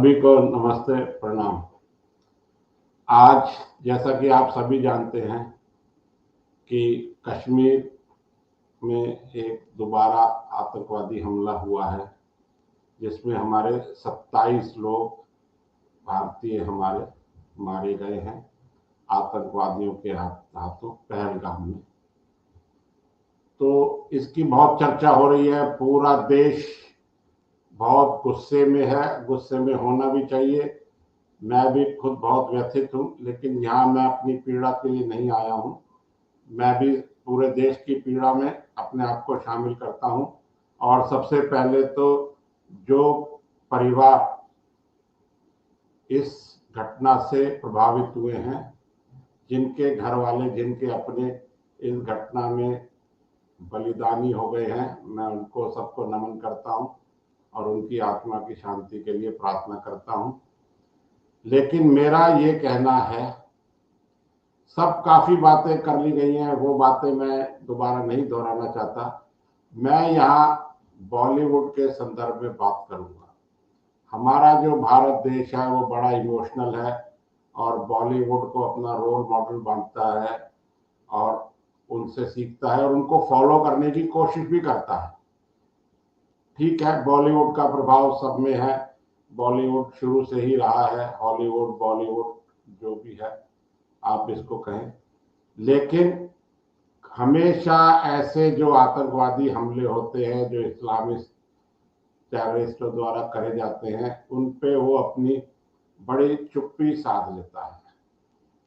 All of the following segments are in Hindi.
सभी को नमस्ते प्रणाम। आज जैसा कि आप सभी जानते हैं कि कश्मीर में एक दोबारा आतंकवादी हमला हुआ है, जिसमें हमारे 27 लोग भारतीय हमारे मारे गए हैं आतंकवादियों के हाथों पहलगाम में। तो इसकी बहुत चर्चा हो रही है, पूरा देश बहुत गुस्से में है, गुस्से में होना भी चाहिए। मैं भी खुद बहुत व्यथित हूँ, लेकिन यहाँ मैं अपनी पीड़ा के लिए नहीं आया हूँ। मैं भी पूरे देश की पीड़ा में अपने आप को शामिल करता हूँ। और सबसे पहले तो जो परिवार इस घटना से प्रभावित हुए हैं, जिनके घर वाले, जिनके अपने इस घटना में बलिदानी हो गए हैं, मैं उनको सबको नमन करता हूँ और उनकी आत्मा की शांति के लिए प्रार्थना करता हूँ। लेकिन मेरा ये कहना है, सब काफी बातें कर ली गई हैं, वो बातें मैं दोबारा नहीं दोहराना चाहता। मैं यहाँ बॉलीवुड के संदर्भ में बात करूंगा। हमारा जो भारत देश है वो बड़ा इमोशनल है और बॉलीवुड को अपना रोल मॉडल मानता है और उनसे सीखता है और उनको फॉलो करने की कोशिश भी करता है। ठीक है, बॉलीवुड का प्रभाव सब में है, बॉलीवुड शुरू से ही रहा है, हॉलीवुड बॉलीवुड जो भी है आप इसको कहें। लेकिन हमेशा ऐसे जो आतंकवादी हमले होते हैं, जो इस्लामिस्ट टेररिस्टों द्वारा करे जाते हैं, उन पे वो अपनी बड़ी चुप्पी साध लेता है।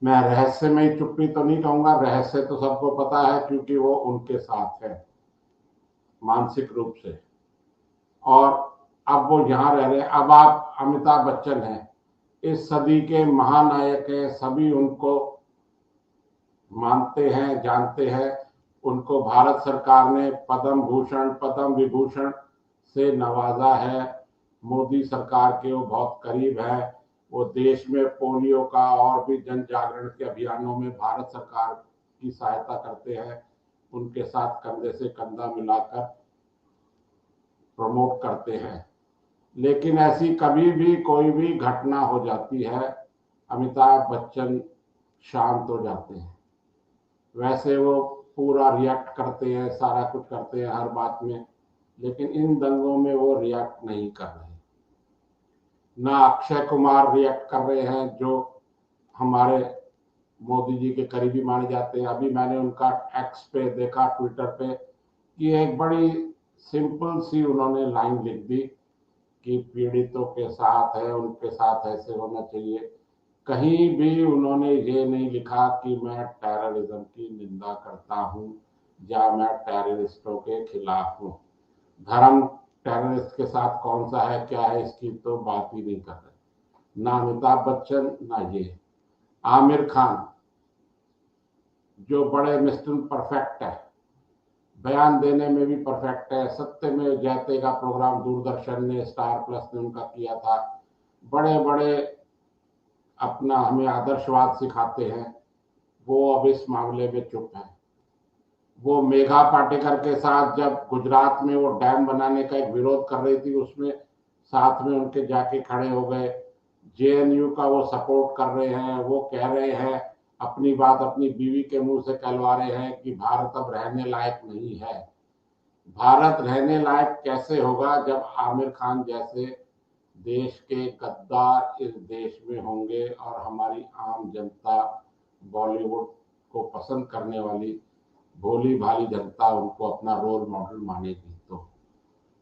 मैं रहस्यमय चुप्पी तो नहीं कहूंगा, रहस्य तो सबको पता है क्योंकि वो उनके साथ है मानसिक रूप से। और अब वो यहाँ रह रहे हैं। अब आप अमिताभ बच्चन हैं, इस सदी के महानायक हैं, सभी उनको मानते हैं, जानते हैं। उनको भारत सरकार ने पद्म भूषण, पद्म विभूषण से नवाजा है। मोदी सरकार के वो बहुत करीब है। वो देश में पोलियो का और भी जन जागरण के अभियानों में भारत सरकार की सहायता करते हैं, उनके साथ कंधे से कंधा मिलाकर प्रमोट करते हैं। लेकिन ऐसी कभी भी कोई भी घटना हो जाती है, अमिताभ बच्चन शांत हो जाते हैं। वैसे वो पूरा रिएक्ट करते हैं, सारा कुछ करते हैं हर बात में, लेकिन इन दंगों में वो रिएक्ट नहीं कर रहे। ना अक्षय कुमार रिएक्ट कर रहे हैं, जो हमारे मोदी जी के करीबी माने जाते हैं। अभी मैंने उनका एक्स पे देखा, ट्विटर पे, कि एक बड़ी सिंपल सी उन्होंने लाइन लिख दी कि पीड़ितों के साथ है, उनके साथ ऐसे होना चाहिए। कहीं भी उन्होंने ये नहीं लिखा कि मैं टेररिज्म की निंदा करता हूं या मैं टेररिस्टों के खिलाफ हूं। धर्म टेररिस्ट के साथ कौन सा है, क्या है, इसकी तो बात ही नहीं कर रहे। ना अमिताभ बच्चन, ना ये आमिर खान, जो बड़े मिस्टर परफेक्ट है, बयान देने में भी परफेक्ट है। सत्यमेव जयते का प्रोग्राम दूरदर्शन ने, स्टार प्लस ने उनका किया था। बड़े बड़े अपना हमें आदर्शवाद सिखाते हैं, वो अब इस मामले में चुप है। वो मेघा पाटेकर के साथ जब गुजरात में वो डैम बनाने का एक विरोध कर रही थी, उसमें साथ में उनके जाके खड़े हो गए। जेएनयू का वो सपोर्ट कर रहे हैं। वो कह रहे हैं, अपनी बात अपनी बीवी के मुंह से कहलवा रहे हैं कि भारत अब रहने लायक नहीं है। भारत रहने लायक कैसे होगा जब आमिर खान जैसे देश के गद्दार इस देश में होंगे और हमारी आम जनता, बॉलीवुड को पसंद करने वाली भोली भाली जनता उनको अपना रोल मॉडल मानेगी। तो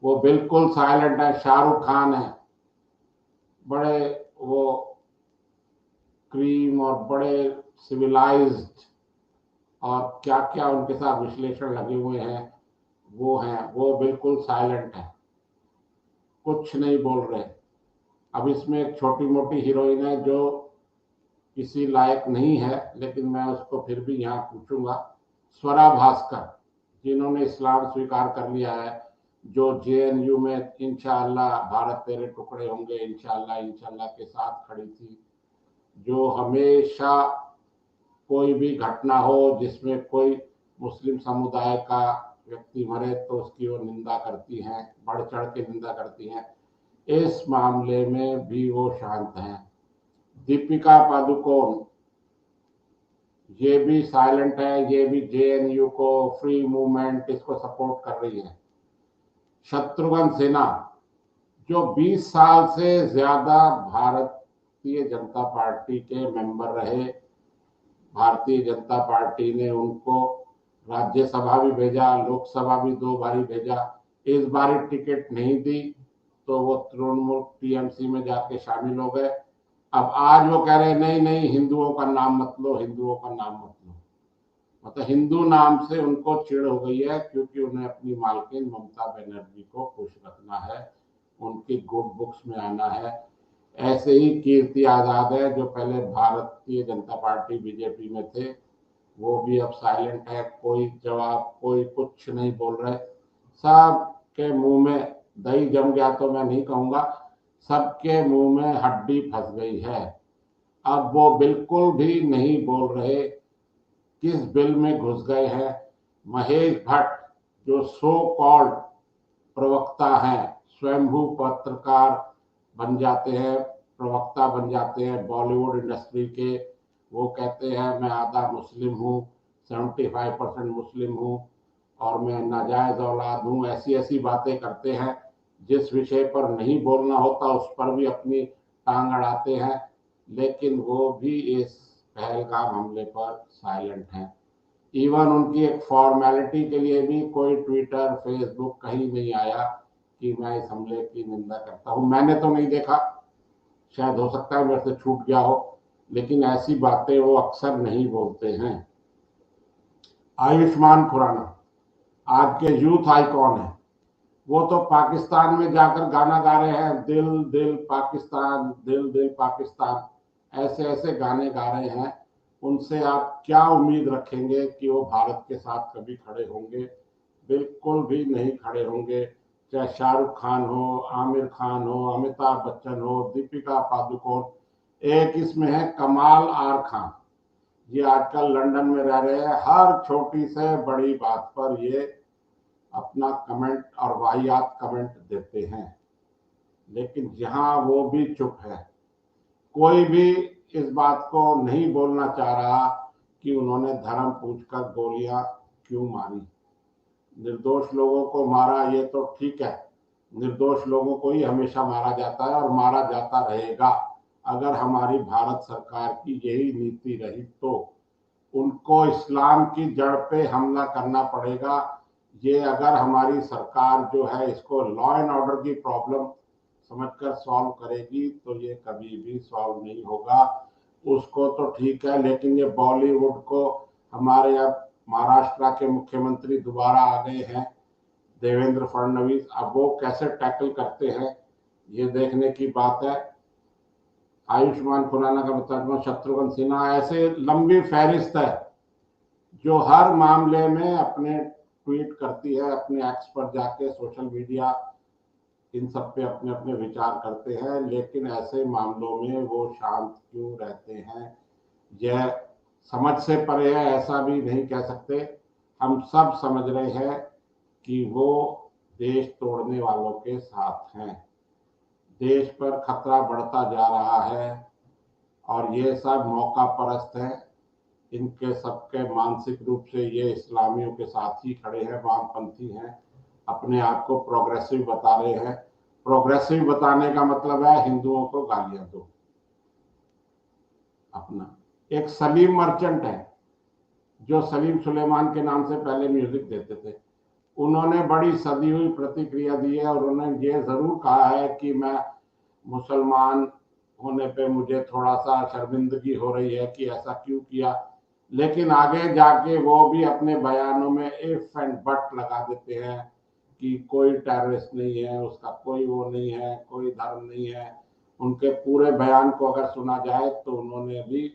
वो बिल्कुल साइलेंट है। शाहरुख खान है, बड़े वो क्रीम और बड़े सिविलाइज्ड और क्या क्या उनके साथ विश्लेषण लगे हुए हैं, वो हैं, वो बिल्कुल साइलेंट है, कुछ नहीं बोल रहे। अब इसमें एक छोटी मोटी हीरोइन है जो किसी लायक नहीं है, लेकिन मैं उसको फिर भी यहाँ पूछूंगा, स्वरा भास्कर, जिन्होंने इस्लाम स्वीकार कर लिया है, जो जेएनयू में इंशाअल्लाह भारत तेरे टुकड़े होंगे इंशाअल्लाह इंशाअल्लाह के साथ खड़ी थी, जो हमेशा कोई भी घटना हो जिसमें कोई मुस्लिम समुदाय का व्यक्ति मरे तो उसकी वो निंदा करती हैं, बढ़ चढ़ के निंदा करती हैं। इस मामले में भी वो शांत हैं। दीपिका पादुकोण ये भी साइलेंट है, ये भी जेएनयू को, फ्री मूवमेंट, इसको सपोर्ट कर रही है। शत्रुघ्न सिन्हा जो 20 साल से ज्यादा भारतीय जनता पार्टी के मेंबर रहे, भारतीय जनता पार्टी ने उनको राज्यसभा भी भेजा, लोकसभा भी 2 बारी भेजा, इस बार टिकट नहीं दी तो वो तृणमूल टीएमसी में जाके शामिल हो गए। अब आज वो कह रहे नहीं नहीं, हिंदुओं का नाम मत लो, हिंदुओं का नाम मत लो। मतलब हिंदू नाम से उनको चिढ़ हो गई है, क्योंकि उन्हें अपनी मालकिन ममता बनर्जी को खुश रखना है, उनकी गुड बुक्स में आना है। ऐसे ही कीर्ति आजाद है जो पहले भारतीय जनता पार्टी बीजेपी में थे, वो भी अब साइलेंट है, कोई जवाब, कोई कुछ नहीं बोल रहे। सब के मुंह में दही जम गया तो मैं नहीं कहूंगा, सबके मुंह में हड्डी फंस गई है। अब वो बिल्कुल भी नहीं बोल रहे, किस बिल में घुस गए हैं। महेश भट्ट जो सो कॉल्ड प्रवक्ता हैं, स्वयंभू पत्रकार बन जाते हैं, प्रवक्ता बन जाते हैं बॉलीवुड इंडस्ट्री के। वो कहते हैं मैं आधा मुस्लिम हूँ, 75% मुस्लिम हूँ और मैं नाजायज औलाद हूँ, ऐसी ऐसी बातें करते हैं। जिस विषय पर नहीं बोलना होता उस पर भी अपनी टांग अड़ाते हैं, लेकिन वो भी इस पहलगाम हमले पर साइलेंट हैं। इवन उनकी एक फॉर्मेलिटी के लिए भी कोई ट्विटर, फेसबुक कहीं नहीं आया कि मैं इस हमले की निंदा करता हूं। मैंने तो नहीं देखा, शायद हो सकता है मेरे से छूट गया हो, लेकिन ऐसी बातें वो अक्सर नहीं बोलते हैं। आयुष्मान खुराना आज के यूथ आइकॉन है। वो तो पाकिस्तान में जाकर गाना गा रहे हैं, दिल दिल पाकिस्तान, दिल दिल पाकिस्तान, ऐसे ऐसे गाने गा रहे हैं। उनसे आप क्या उम्मीद रखेंगे कि वो भारत के साथ कभी खड़े होंगे? बिल्कुल भी नहीं खड़े होंगे। चाहे शाहरुख खान हो, आमिर खान हो, अमिताभ बच्चन हो, दीपिका पादुकोण, एक इसमें है कमाल आर खान। ये आजकल लंदन में रह रहे हैं, हर छोटी से बड़ी बात पर ये अपना कमेंट और वाहियात कमेंट देते हैं, लेकिन यहाँ वो भी चुप है। कोई भी इस बात को नहीं बोलना चाह रहा कि उन्होंने धर्म पूछकर गोलियां क्यों मारी। निर्दोष लोगों को मारा ये तो ठीक है, निर्दोष लोगों को ही हमेशा मारा जाता है और मारा जाता रहेगा। अगर हमारी भारत सरकार की यही नीति रही तो उनको इस्लाम की जड़ पे हमला करना पड़ेगा। ये अगर हमारी सरकार जो है इसको लॉ एंड ऑर्डर की प्रॉब्लम समझकर सॉल्व करेगी तो ये कभी भी सॉल्व नहीं होगा। उसको तो ठीक है, लेकिन ये बॉलीवुड को, हमारे अब महाराष्ट्र के मुख्यमंत्री दोबारा आ गए हैं, देवेंद्र फडणवीस, अब वो कैसे टैकल करते हैं ये देखने की बात है। आयुष्मान खुराना का बता, शत्रुघ्न सिन्हा, ऐसे लंबी फहरिस्त है जो हर मामले में अपने ट्वीट करती है, अपने एक्स पर जाके, सोशल मीडिया, इन सब पे अपने अपने विचार करते हैं, लेकिन ऐसे मामलों में वो शांत क्यों रहते हैं? यह समझ से परे है, ऐसा भी नहीं कह सकते। हम सब समझ रहे हैं कि वो देश तोड़ने वालों के साथ हैं। देश पर खतरा बढ़ता जा रहा है और ये सब मौका परस्त हैं। इनके सबके मानसिक रूप से ये इस्लामियों के साथ ही खड़े हैं, वामपंथी हैं, अपने आप को प्रोग्रेसिव बता रहे हैं। प्रोग्रेसिव बताने का मतलब है हिंदुओं को गालियां दो। अपना एक सलीम मर्चेंट है जो सलीम सुलेमान के नाम से पहले म्यूजिक देते थे, उन्होंने बड़ी सदी हुई प्रतिक्रिया दी है और उन्होंने ये जरूर कहा है कि मैं मुसलमान होने पे मुझे थोड़ा सा शर्मिंदगी हो रही है कि ऐसा क्यों किया, लेकिन आगे जाके वो भी अपने बयानों में इफ एंड बट लगा देते हैं कि कोई टेररिस्ट नहीं है, उसका कोई वो नहीं है, कोई धर्म नहीं है। उनके पूरे बयान को अगर सुना जाए तो उन्होंने भी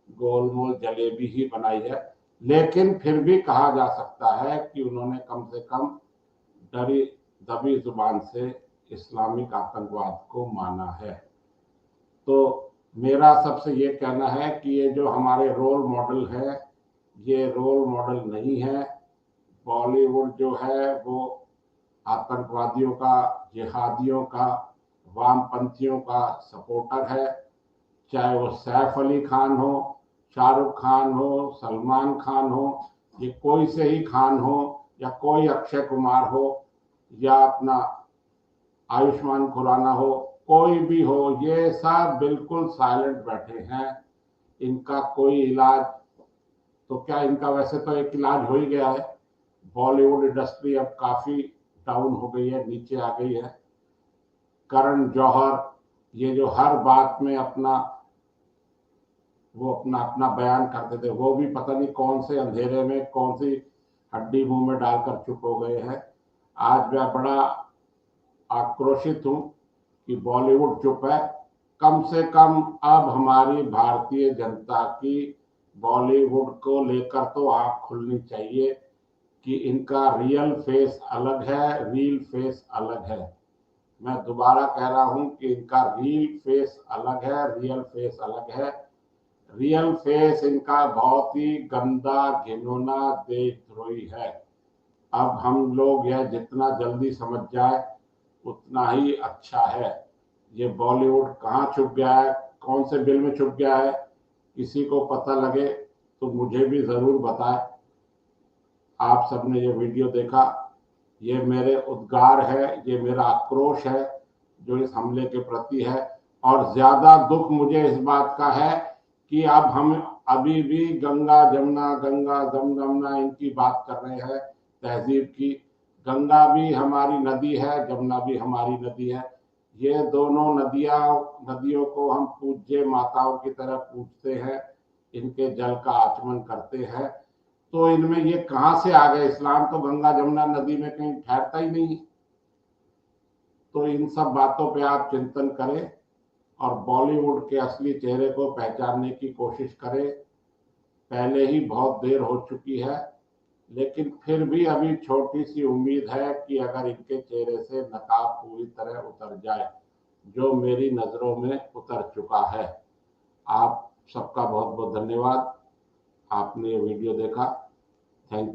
गोलमोल जलेबी ही बनाई है, लेकिन फिर भी कहा जा सकता है कि उन्होंने कम से कम डरी दबी जुबान से इस्लामिक आतंकवाद को माना है। तो मेरा सबसे ये कहना है कि ये जो हमारे रोल मॉडल है, ये रोल मॉडल नहीं है। बॉलीवुड जो है वो आतंकवादियों का, जिहादियों का, वामपंथियों का सपोर्टर है, चाहे वो सैफ अली खान हो, शाहरुख खान हो, सलमान खान हो, ये कोई से ही खान हो, या कोई अक्षय कुमार हो, या अपना आयुष्मान खुराना हो, कोई भी हो, ये सब बिल्कुल साइलेंट बैठे हैं। इनका कोई इलाज तो क्या, इनका वैसे तो एक इलाज हो ही गया है। बॉलीवुड इंडस्ट्री अब काफी डाउन हो गई है, नीचे आ गई है। करण जौहर ये जो हर बात में अपना अपना बयान करते थे, वो भी पता नहीं कौन से अंधेरे में कौन सी हड्डी मुंह में डालकर चुप हो गए हैं। आज मैं बड़ा आक्रोशित हूं कि बॉलीवुड चुप है। कम से कम अब हमारी भारतीय जनता की बॉलीवुड को लेकर तो आंख खुलनी चाहिए कि इनका रियल फेस अलग है, रील फेस अलग है। मैं दोबारा कह रहा हूं कि इनका रील फेस अलग है, रियल फेस अलग है। रियल फेस इनका बहुत ही गंदा, घिनौना, देशद्रोही है। अब हम लोग यह जितना जल्दी समझ जाए उतना ही अच्छा है। ये बॉलीवुड कहाँ छुप गया है, कौन से बिल में छुप गया है, किसी को पता लगे तो मुझे भी जरूर बताएं। आप सबने ये वीडियो देखा, ये मेरे उद्गार है, ये मेरा आक्रोश है जो इस हमले के प्रति है। और ज्यादा दुख मुझे इस बात का है कि अब हम अभी भी गंगा जमुना इनकी बात कर रहे हैं, तहजीब की। गंगा भी हमारी नदी है, जमुना भी हमारी नदी है। ये दोनों नदियों को हम पूज्य माताओं की तरह पूजते हैं, इनके जल का आचमन करते हैं। तो इनमें ये कहां से आ गए? इस्लाम तो गंगा जमुना नदी में कहीं ठहरता ही नहीं। तो इन सब बातों पे आप चिंतन करें और बॉलीवुड के असली चेहरे को पहचानने की कोशिश करें। पहले ही बहुत देर हो चुकी है, लेकिन फिर भी अभी छोटी सी उम्मीद है कि अगर इनके चेहरे से नकाब पूरी तरह उतर जाए, जो मेरी नजरों में उतर चुका है। आप सबका बहुत बहुत धन्यवाद, आपने ये वीडियो देखा। Thank you.